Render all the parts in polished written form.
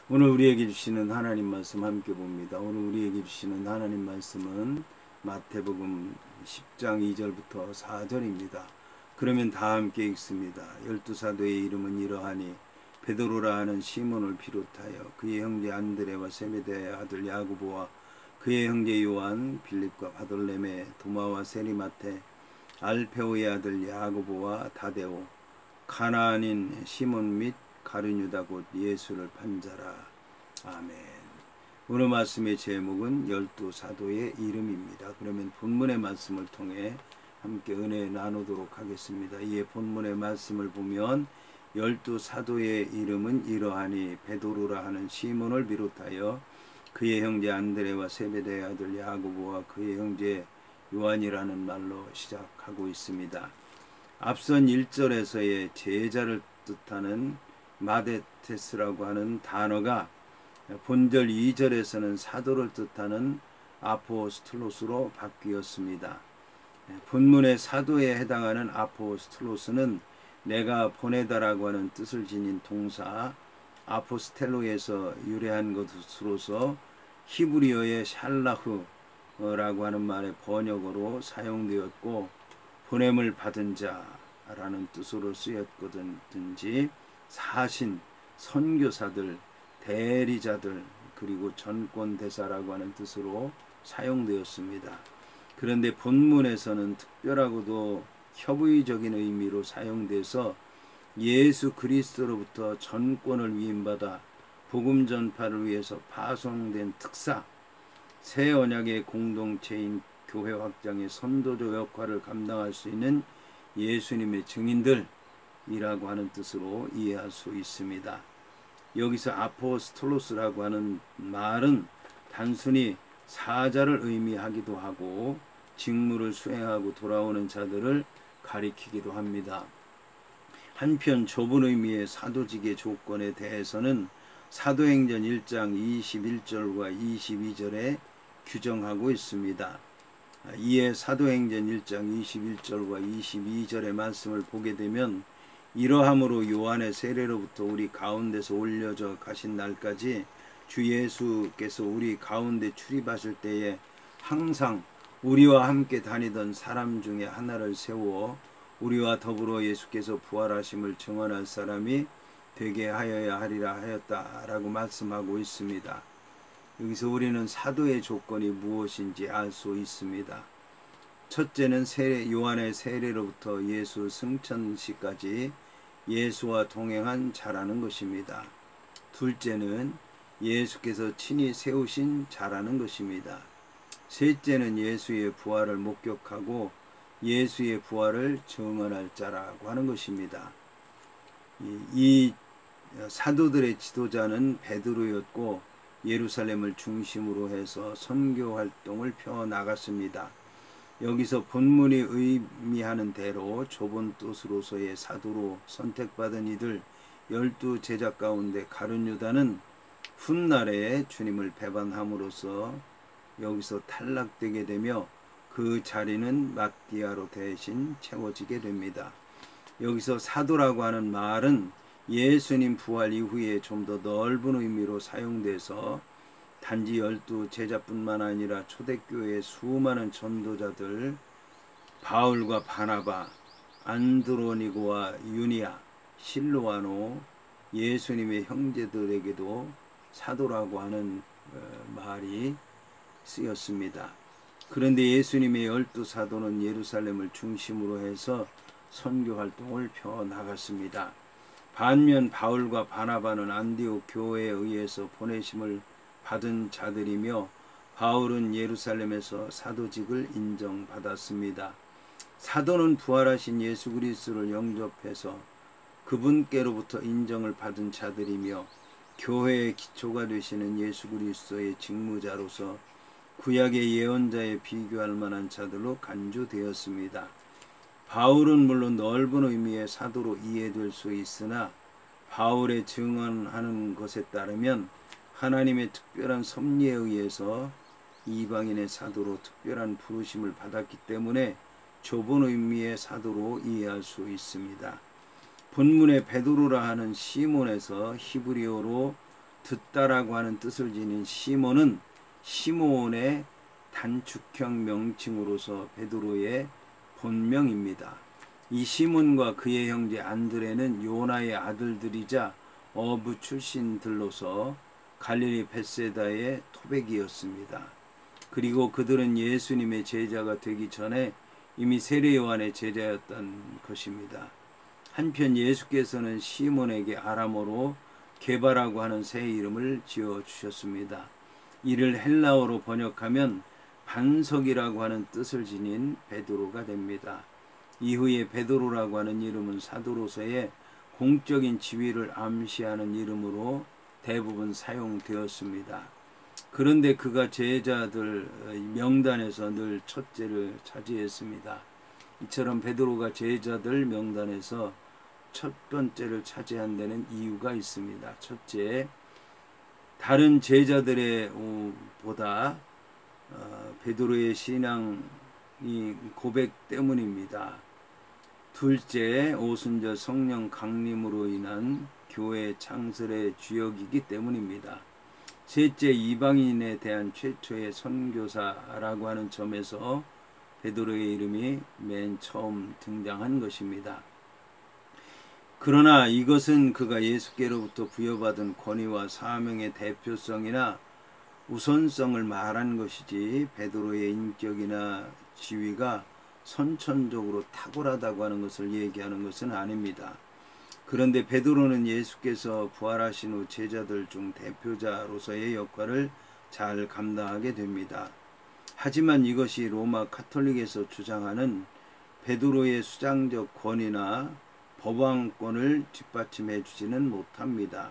오늘 우리에게 주시는 하나님 말씀 함께 봅니다. 오늘 우리에게 주시는 하나님 말씀은 마태복음 10장 2절부터 4절입니다. 그러면 다 함께 읽습니다. 12사도의 이름은 이러하니 베드로라 하는 시몬을 비롯하여 그의 형제 안드레와 세베대의 아들 야고보와 그의 형제 요한, 빌립과 바돌레메, 도마와 세리마테, 알페오의 아들 야고보와 다데오, 가나안인 시몬 및 가룟유다 곧 예수를 판 자라. 아멘. 오늘 말씀의 제목은 12사도의 이름입니다. 그러면 본문의 말씀을 통해 함께 은혜 나누도록 하겠습니다. 이에 본문의 말씀을 보면 12사도의 이름은 이러하니 베드로라 하는 시몬을 비롯하여 그의 형제 안드레와 세베대의 아들 야고보와 그의 형제 요한이라는 말로 시작하고 있습니다. 앞선 1절에서의 제자를 뜻하는 마데테스라고 하는 단어가 본절 2절에서는 사도를 뜻하는 아포스톨로스로 바뀌었습니다. 본문의 사도에 해당하는 아포스톨로스는 내가 보내다라고 하는 뜻을 지닌 동사 아포스텔로에서 유래한 것으로서 히브리어의 샬라흐라고 하는 말의 번역어로 사용되었고 보냄을 받은 자라는 뜻으로 쓰였거든지 사신, 선교사들, 대리자들 그리고 전권대사라고 하는 뜻으로 사용되었습니다. 그런데 본문에서는 특별하고도 협의적인 의미로 사용돼서 예수 그리스도로부터 전권을 위임받아 복음 전파를 위해서 파송된 특사, 새 언약의 공동체인 교회 확장의 선도적 역할을 감당할 수 있는 예수님의 증인들이라고 하는 뜻으로 이해할 수 있습니다. 여기서 아포스톨로스라고 하는 말은 단순히 사자를 의미하기도 하고 직무를 수행하고 돌아오는 자들을 가리키기도 합니다. 한편 좁은 의미의 사도직의 조건에 대해서는 사도행전 1장 21절과 22절에 규정하고 있습니다. 이에 사도행전 1장 21절과 22절의 말씀을 보게 되면 이러함으로 요한의 세례로부터 우리 가운데서 올려져 가신 날까지 주 예수께서 우리 가운데 출입하실 때에 항상 우리와 함께 다니던 사람 중에 하나를 세워 우리와 더불어 예수께서 부활하심을 증언할 사람이 되게 하여야 하리라 하였다라고 말씀하고 있습니다. 여기서 우리는 사도의 조건이 무엇인지 알 수 있습니다. 첫째는 요한의 세례로부터 예수 승천시까지 예수와 동행한 자라는 것입니다. 둘째는 예수께서 친히 세우신 자라는 것입니다. 셋째는 예수의 부활을 목격하고 예수의 부활을 증언할 자라고 하는 것입니다. 이 사도들의 지도자는 베드로였고 예루살렘을 중심으로 해서 선교 활동을 펴나갔습니다. 여기서 본문이 의미하는 대로 좁은 뜻으로서의 사도로 선택받은 이들 12제자 가운데 가룟유다는 훗날에 주님을 배반함으로써 여기서 탈락되게 되며 그 자리는 마띠아로 대신 채워지게 됩니다. 여기서 사도라고 하는 말은 예수님 부활 이후에 좀 더 넓은 의미로 사용돼서 단지 12제자뿐만 아니라 초대교회의 수많은 전도자들 바울과 바나바, 안드로니고와 유니아, 실로아노, 예수님의 형제들에게도 사도라고 하는 말이 쓰였습니다. 그런데 예수님의 12사도는 예루살렘을 중심으로 해서 선교 활동을 펴나갔습니다. 반면 바울과 바나바는 안디옥 교회에 의해서 보내심을 받은 자들이며 바울은 예루살렘에서 사도직을 인정받았습니다. 사도는 부활하신 예수 그리스도를 영접해서 그분께로부터 인정을 받은 자들이며 교회의 기초가 되시는 예수 그리스도의 직무자로서 구약의 예언자에 비교할 만한 자들로 간주되었습니다. 바울은 물론 넓은 의미의 사도로 이해될 수 있으나 바울의 증언하는 것에 따르면 하나님의 특별한 섭리에 의해서 이방인의 사도로 특별한 부르심을 받았기 때문에 좁은 의미의 사도로 이해할 수 있습니다. 본문의 베드로라 하는 시몬에서 히브리어로 듣다라고 하는 뜻을 지닌 시몬은 시몬의 단축형 명칭으로서 베드로의 본명입니다. 이 시몬과 그의 형제 안드레는 요나의 아들들이자 어부 출신들로서 갈릴리 벳세다의 토백이었습니다. 그리고 그들은 예수님의 제자가 되기 전에 이미 세례 요한의 제자였던 것입니다. 한편 예수께서는 시몬에게 아람어로 게바라고 하는 새 이름을 지어주셨습니다. 이를 헬라어로 번역하면 반석이라고 하는 뜻을 지닌 베드로가 됩니다. 이후에 베드로라고 하는 이름은 사도로서의 공적인 지위를 암시하는 이름으로 대부분 사용되었습니다. 그런데 그가 제자들 명단에서 늘 첫째를 차지했습니다. 이처럼 베드로가 제자들 명단에서 첫 번째를 차지한 데는 이유가 있습니다. 첫째, 다른 제자들의 보다 베드로의 신앙이 고백 때문입니다. 둘째, 오순절 성령 강림으로 인한 교회 창설의 주역이기 때문입니다. 셋째, 이방인에 대한 최초의 선교사라고 하는 점에서 베드로의 이름이 맨 처음 등장한 것입니다. 그러나 이것은 그가 예수께로부터 부여받은 권위와 사명의 대표성이나 우선성을 말한 것이지 베드로의 인격이나 지위가 선천적으로 탁월하다고 하는 것을 얘기하는 것은 아닙니다. 그런데 베드로는 예수께서 부활하신 후 제자들 중 대표자로서의 역할을 잘 감당하게 됩니다. 하지만 이것이 로마 카톨릭에서 주장하는 베드로의 수장적 권위나 법왕권을 뒷받침해 주지는 못합니다.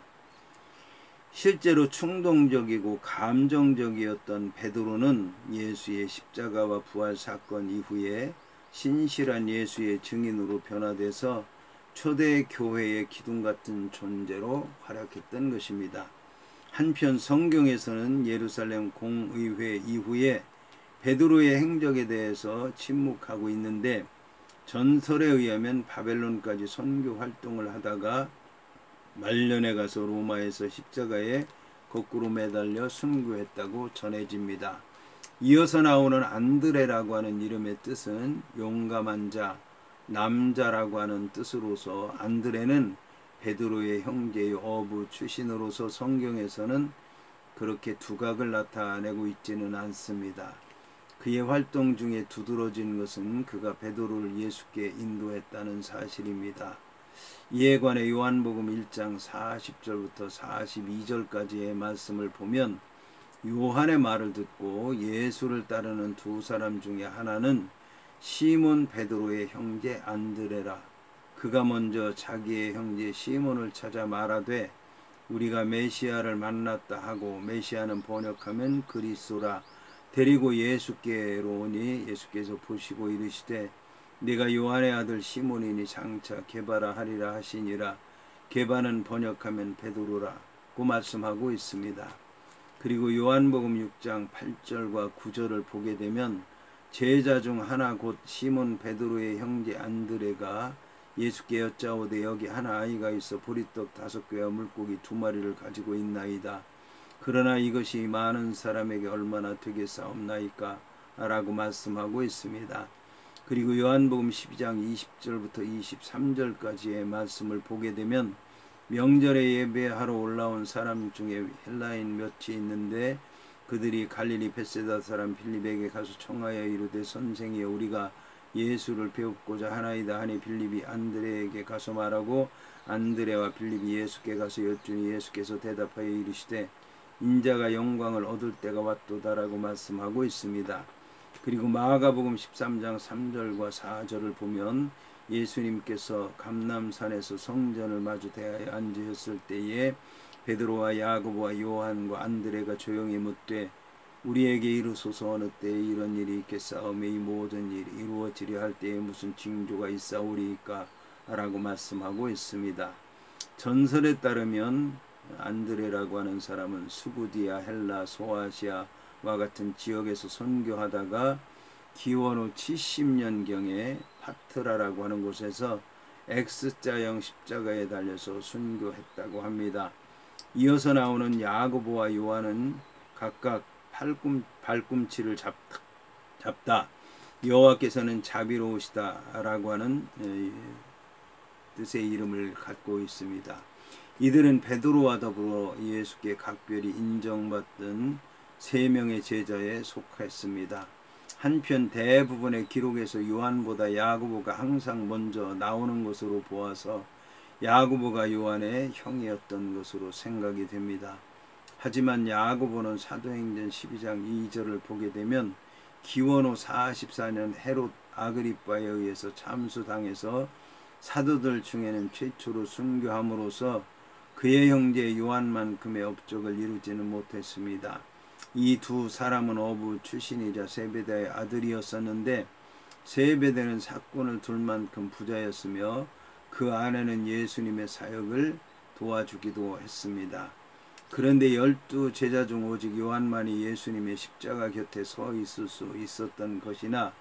실제로 충동적이고 감정적이었던 베드로는 예수의 십자가와 부활 사건 이후에 신실한 예수의 증인으로 변화돼서 초대 교회의 기둥 같은 존재로 활약했던 것입니다. 한편 성경에서는 예루살렘 공의회 이후에 베드로의 행적에 대해서 침묵하고 있는데 전설에 의하면 바벨론까지 선교 활동을 하다가 말년에 가서 로마에서 십자가에 거꾸로 매달려 순교했다고 전해집니다. 이어서 나오는 안드레라고 하는 이름의 뜻은 용감한 자, 남자라고 하는 뜻으로서 안드레는 베드로의 형제의 어부 출신으로서 성경에서는 그렇게 두각을 나타내고 있지는 않습니다. 그의 활동 중에 두드러진 것은 그가 베드로를 예수께 인도했다는 사실입니다. 이에 관해 요한복음 1장 40절부터 42절까지의 말씀을 보면 요한의 말을 듣고 예수를 따르는 두 사람 중에 하나는 시몬 베드로의 형제 안드레라. 그가 먼저 자기의 형제 시몬을 찾아 말하되 우리가 메시아를 만났다 하고, 메시아는 번역하면 그리스도라, 데리고 예수께로 오니 예수께서 보시고 이르시되 네가 요한의 아들 시몬이니 장차 게바라 하리라 하시니라. 게바는 번역하면 베드로라고 말씀하고 있습니다. 그리고 요한복음 6장 8절과 9절을 보게 되면 제자 중 하나 곧 시몬 베드로의 형제 안드레가 예수께 여짜오되 여기 한 아이가 있어 보리떡 5개와 물고기 2마리를 가지고 있나이다. 그러나 이것이 많은 사람에게 얼마나 되겠사옵나이까? 라고 말씀하고 있습니다. 그리고 요한복음 12장 20절부터 23절까지의 말씀을 보게 되면 명절에 예배하러 올라온 사람 중에 헬라인 몇이 있는데 그들이 갈릴리 벳세다 사람 빌립에게 가서 청하여 이르되 선생이여 우리가 예수를 배우고자 하나이다 하니 빌립이 안드레에게 가서 말하고 안드레와 빌립이 예수께 가서 여쭈니 예수께서 대답하여 이르시되 인자가 영광을 얻을 때가 왔도다라고 말씀하고 있습니다. 그리고 마가복음 13장 3절과 4절을 보면 예수님께서 감람산에서 성전을 마주 대하여 앉으셨을 때에 베드로와 야고보와 요한과 안드레가 조용히 묻되 우리에게 이르소서 어느 때에 이런 일이 있겠사오며 이 모든 일이 이루어지려 할 때에 무슨 징조가 있사오리이까? 라고 말씀하고 있습니다. 전설에 따르면 안드레라고 하는 사람은 수구디아, 헬라, 소아시아와 같은 지역에서 선교하다가 기원 후 70년경에 파트라라고 하는 곳에서 X자형 십자가에 달려서 순교했다고 합니다. 이어서 나오는 야고보와 요한은 각각 발꿈치를 잡다. 여호와께서는 자비로우시다 라고 하는 뜻의 이름을 갖고 있습니다. 이들은 베드로와 더불어 예수께 각별히 인정받던 3명의 제자에 속했습니다. 한편 대부분의 기록에서 요한보다 야고보가 항상 먼저 나오는 것으로 보아서 야고보가 요한의 형이었던 것으로 생각이 됩니다. 하지만 야고보는 사도행전 12장 2절을 보게 되면 기원 후 44년 헤롯 아그리빠에 의해서 참수당해서 사도들 중에는 최초로 순교함으로써 그의 형제 요한만큼의 업적을 이루지는 못했습니다. 이 두 사람은 어부 출신이자 세베대의 아들이었었는데 세베대는 사꾼을 둘 만큼 부자였으며 그 아내는 예수님의 사역을 도와주기도 했습니다. 그런데 12 제자 중 오직 요한만이 예수님의 십자가 곁에 서 있을 수 있었던 것이나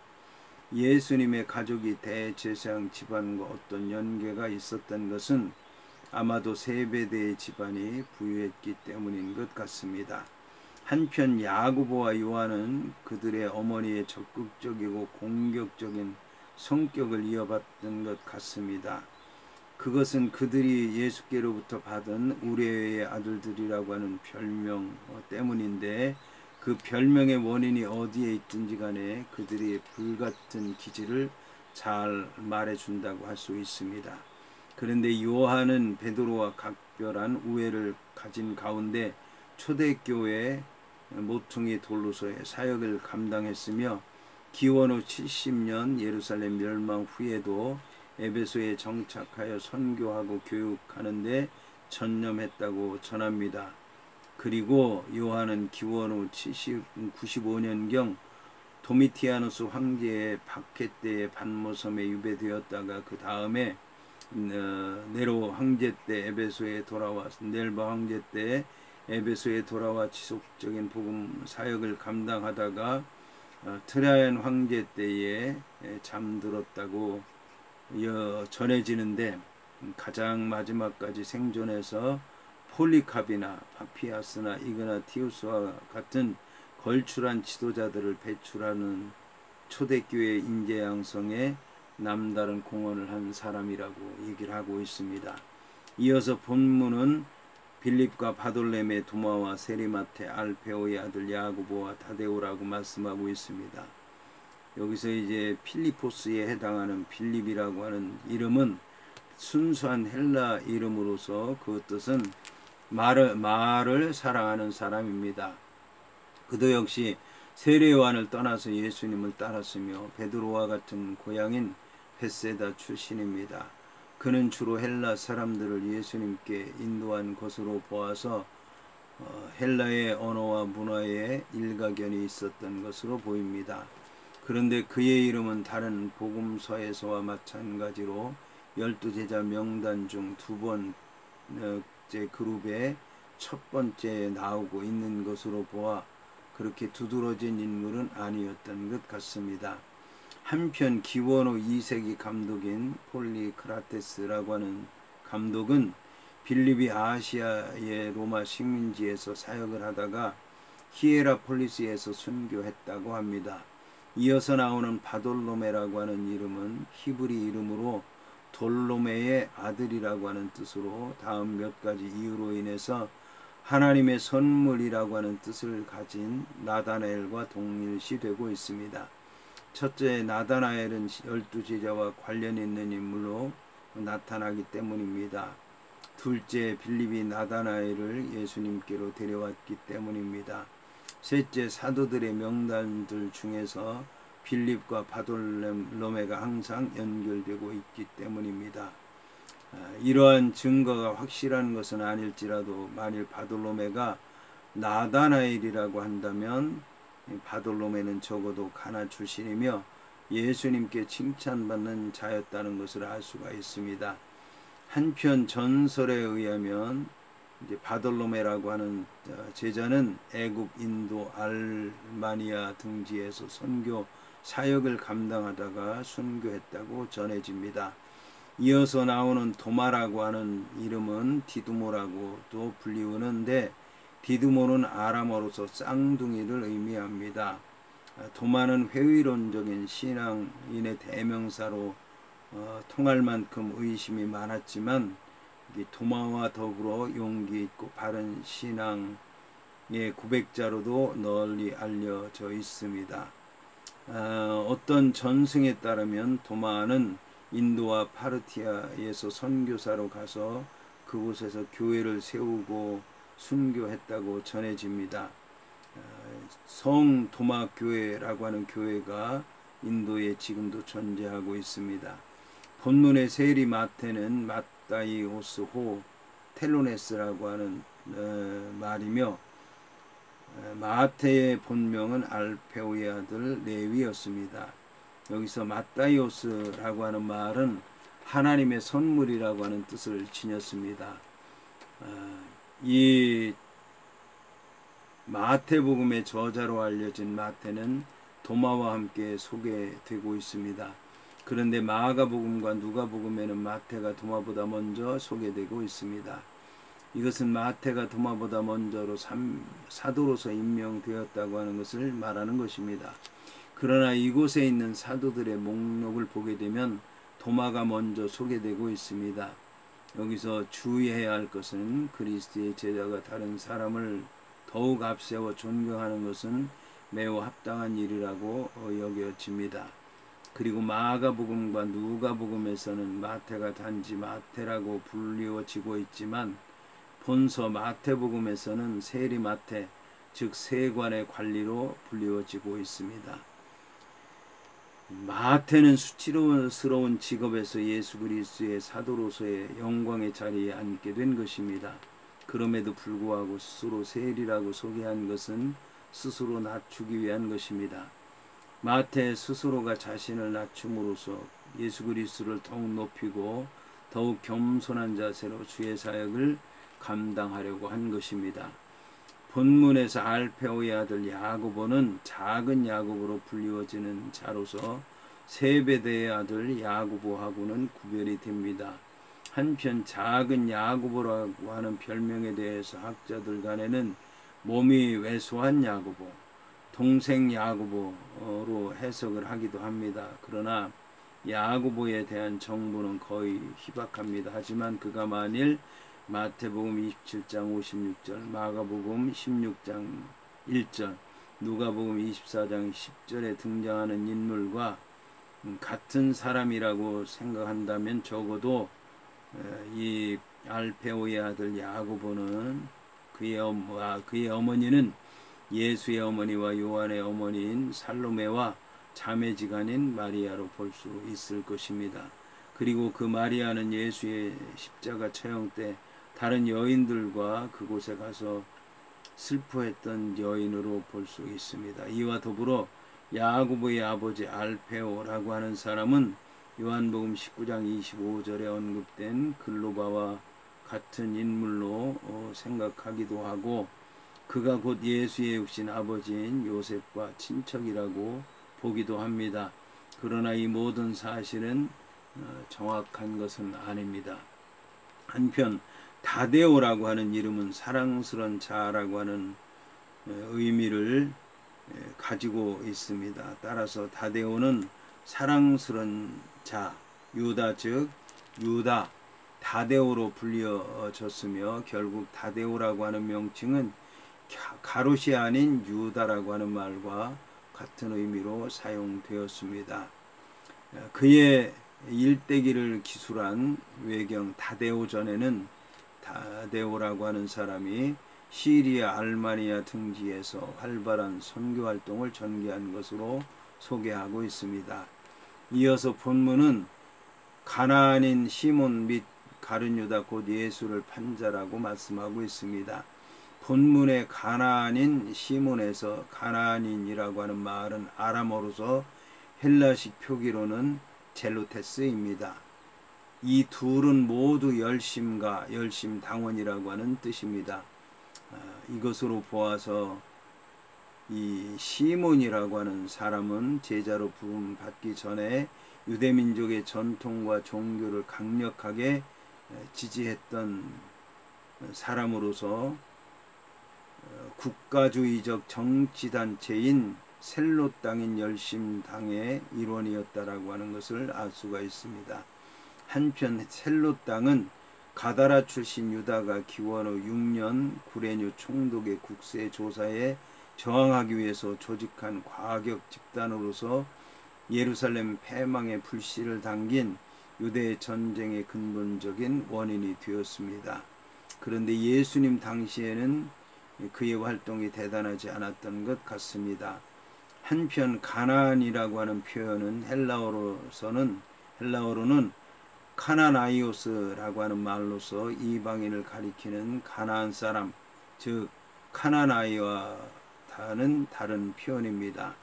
예수님의 가족이 대제사장 집안과 어떤 연계가 있었던 것은 아마도 세베대의 집안이 부유했기 때문인 것 같습니다. 한편 야고보와 요한은 그들의 어머니의 적극적이고 공격적인 성격을 이어받던 것 같습니다. 그것은 그들이 예수께로부터 받은 우레의 아들들이라고 하는 별명 때문인데 그 별명의 원인이 어디에 있든지 간에 그들이 불같은 기질을 잘 말해준다고 할 수 있습니다. 그런데 요한은 베드로와 각별한 우애를 가진 가운데 초대교회 모퉁이 돌로서의 사역을 감당했으며 기원 후 70년 예루살렘 멸망 후에도 에베소에 정착하여 선교하고 교육하는 데 전념했다고 전합니다. 그리고 요한은 기원 후 95년경 도미티아누스 황제의 박해 때의 반모섬에 유배되었다가 그 다음에 네로 황제 때 에베소에 돌아와 넬바 황제 때 에베소에 돌아와 지속적인 복음 사역을 감당하다가 트라얀 황제 때에 잠들었다고 전해지는데 가장 마지막까지 생존해서 폴리캅이나 파피아스나 이그나티우스와 같은 걸출한 지도자들을 배출하는 초대교회 인재 양성에 남다른 공헌을 한 사람이라고 얘기를 하고 있습니다. 이어서 본문은 빌립과 바돌레메 도마와 세리마테 알페오의 아들 야고보와 다데오라고 말씀하고 있습니다. 여기서 이제 필리포스에 해당하는 빌립이라고 하는 이름은 순수한 헬라 이름으로서 그 뜻은 말을 사랑하는 사람입니다. 그도 역시 세례 요한을 떠나서 예수님을 따랐으며 베드로와 같은 고향인 베세다 출신입니다. 그는 주로 헬라 사람들을 예수님께 인도한 것으로 보아서 헬라의 언어와 문화에 일가견이 있었던 것으로 보입니다. 그런데 그의 이름은 다른 복음서에서와 마찬가지로 12제자 명단 중 2번째 그룹의 첫 번째에 나오고 있는 것으로 보아 그렇게 두드러진 인물은 아니었던 것 같습니다. 한편 기원 후 2세기 감독인 폴리크라테스라고 하는 감독은 빌립이 아시아의 로마 식민지에서 사역을 하다가 히에라폴리스에서 순교했다고 합니다. 이어서 나오는 바돌로메라고 하는 이름은 히브리 이름으로 돌로메의 아들이라고 하는 뜻으로 다음 몇 가지 이유로 인해서 하나님의 선물이라고 하는 뜻을 가진 나다나엘과 동일시되고 있습니다. 첫째, 나다나엘은 12제자와 관련 있는 인물로 나타나기 때문입니다. 둘째, 빌립이 나다나엘을 예수님께로 데려왔기 때문입니다. 셋째, 사도들의 명단들 중에서 빌립과 바돌로메가 항상 연결되고 있기 때문입니다. 이러한 증거가 확실한 것은 아닐지라도 만일 바돌로메가 나다나엘이라고 한다면 바돌로메는 적어도 가나 출신이며 예수님께 칭찬받는 자였다는 것을 알 수가 있습니다. 한편 전설에 의하면 이제 바돌로메라고 하는 제자는 애굽, 인도, 알마니아 등지에서 선교 사역을 감당하다가 순교했다고 전해집니다. 이어서 나오는 도마라고 하는 이름은 디두모라고도 불리우는데 디두모는 아람어로서 쌍둥이를 의미합니다. 도마는 회의론적인 신앙인의 대명사로 통할 만큼 의심이 많았지만 도마와 더불어 용기 있고 바른 신앙의 고백자로도 널리 알려져 있습니다. 어떤 전승에 따르면 도마는 인도와 파르티아에서 선교사로 가서 그곳에서 교회를 세우고 순교했다고 전해집니다. 성 도마 교회라고 하는 교회가 인도에 지금도 존재하고 있습니다. 본문의 세리 마태는 마따이오스 호 텔로네스라고 하는 말이며 마태의 본명은 알페오의 아들 레위였습니다. 여기서 마따이오스라고 하는 말은 하나님의 선물이라고 하는 뜻을 지녔습니다. 이 마태복음의 저자로 알려진 마태는 도마와 함께 소개되고 있습니다. 그런데 마가복음과 누가복음에는 마태가 도마보다 먼저 소개되고 있습니다. 이것은 마태가 도마보다 먼저로 사도로서 임명되었다고 하는 것을 말하는 것입니다. 그러나 이곳에 있는 사도들의 목록을 보게 되면 도마가 먼저 소개되고 있습니다. 여기서 주의해야 할 것은 그리스도의 제자가 다른 사람을 더욱 앞세워 존경하는 것은 매우 합당한 일이라고 여겨집니다. 그리고 마가복음과 누가복음에서는 마태가 단지 마태라고 불리워지고 있지만 본서 마태복음에서는 세리 마태, 즉 세관의 관리로 불리워지고 있습니다. 마태는 수치스러운 직업에서 예수 그리스도의 사도로서의 영광의 자리에 앉게 된 것입니다. 그럼에도 불구하고 스스로 세리라고 소개한 것은 스스로 낮추기 위한 것입니다. 마태 스스로가 자신을 낮춤으로써 예수 그리스도를 더욱 높이고 더욱 겸손한 자세로 주의 사역을 감당하려고 한 것입니다. 본문에서 알페오의 아들 야고보는 작은 야고보로 불리워지는 자로서 세베대의 아들 야고보하고는 구별이 됩니다. 한편 작은 야고보라고 하는 별명에 대해서 학자들 간에는 몸이 왜소한 야고보, 동생 야고보로 해석을 하기도 합니다. 그러나 야고보에 대한 정보는 거의 희박합니다. 하지만 그가 만일 마태복음 27장 56절, 마가복음 16장 1절, 누가복음 24장 10절에 등장하는 인물과 같은 사람이라고 생각한다면 적어도 이 알페오의 아들 야고보는 그의 어머니는 예수의 어머니와 요한의 어머니인 살로메와 자매지간인 마리아로 볼 수 있을 것입니다. 그리고 그 마리아는 예수의 십자가 처형 때 다른 여인들과 그곳에 가서 슬퍼했던 여인으로 볼 수 있습니다. 이와 더불어 야고보의 아버지 알페오라고 하는 사람은 요한복음 19장 25절에 언급된 글로바와 같은 인물로 생각하기도 하고 그가 곧 예수의 육신 아버지인 요셉과 친척이라고 보기도 합니다. 그러나 이 모든 사실은 정확한 것은 아닙니다. 한편 다데오라고 하는 이름은 사랑스러운 자라고 하는 의미를 가지고 있습니다. 따라서 다데오는 사랑스러운 자, 유다 즉 유다 다데오로 불려졌으며 결국 다데오라고 하는 명칭은 가롯이 아닌 유다라고 하는 말과 같은 의미로 사용되었습니다. 그의 일대기를 기술한 외경 다데오전에는 다데오라고 하는 사람이 시리아 알마니아 등지에서 활발한 선교 활동을 전개한 것으로 소개하고 있습니다. 이어서 본문은 가나안인 시몬 및 가룟유다 곧 예수를 판자라고 말씀하고 있습니다. 본문의 가나안인 시몬에서 가나안인이라고 하는 말은 아람어로서 헬라식 표기로는 젤로테스입니다. 이 둘은 모두 열심과 열심당원이라고 하는 뜻입니다. 이것으로 보아서 이 시몬이라고 하는 사람은 제자로 부름 받기 전에 유대민족의 전통과 종교를 강력하게 지지했던 사람으로서 국가주의적 정치단체인 셀롯당인 열심당의 일원이었다라고 하는 것을 알 수가 있습니다. 한편 셀롯당은 가다라 출신 유다가 기원 후 6년 구레뉴 총독의 국세 조사에 저항하기 위해서 조직한 과격 집단으로서 예루살렘 패망의 불씨를 당긴 유대 전쟁의 근본적인 원인이 되었습니다. 그런데 예수님 당시에는 그의 활동이 대단하지 않았던 것 같습니다. 한편 가나안이라고 하는 표현은 헬라어로는 카나나이오스라고 하는 말로서 이방인을 가리키는 가나안 사람, 즉 카나나이와는 다른 표현입니다.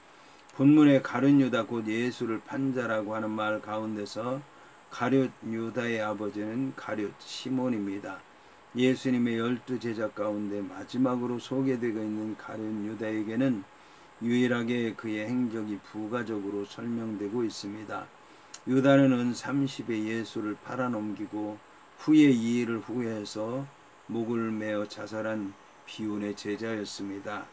본문의 가룟 유다 곧 예수를 판자라고 하는 말 가운데서 가룟 유다의 아버지는 가룟 시몬입니다. 예수님의 12제자 가운데 마지막으로 소개되고 있는 가룟 유다에게는 유일하게 그의 행적이 부가적으로 설명되고 있습니다. 유다는 은 30에 예수를 팔아넘기고 후에 이 일을 후회해서 목을 메어 자살한 비운의 제자였습니다.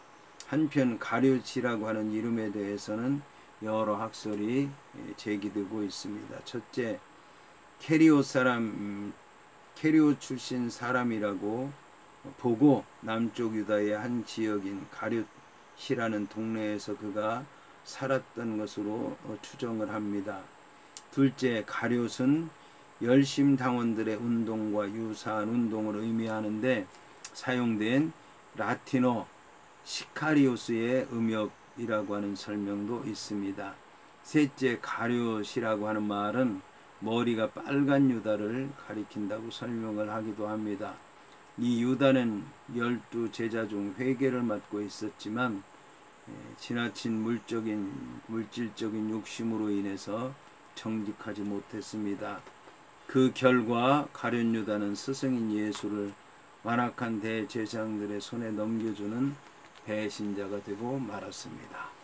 한편 가룟이라고 하는 이름에 대해서는 여러 학설이 제기되고 있습니다. 첫째, 캐리오 출신 사람이라고 보고 남쪽 유다의 한 지역인 가룟이라는 동네에서 그가 살았던 것으로 추정을 합니다. 둘째, 가룟은 열심당원들의 운동과 유사한 운동을 의미하는데 사용된 라틴어 시카리오스의 음역이라고 하는 설명도 있습니다. 셋째, 가룟이라고 하는 말은 머리가 빨간 유다를 가리킨다고 설명을 하기도 합니다. 이 유다는 12제자 중 회계를 맡고 있었지만 지나친 물질적인 욕심으로 인해서 정직하지 못했습니다. 그 결과 가룟 유다는 스승인 예수를 완악한 대제사장들의 손에 넘겨주는 배신자가 되고 말았습니다.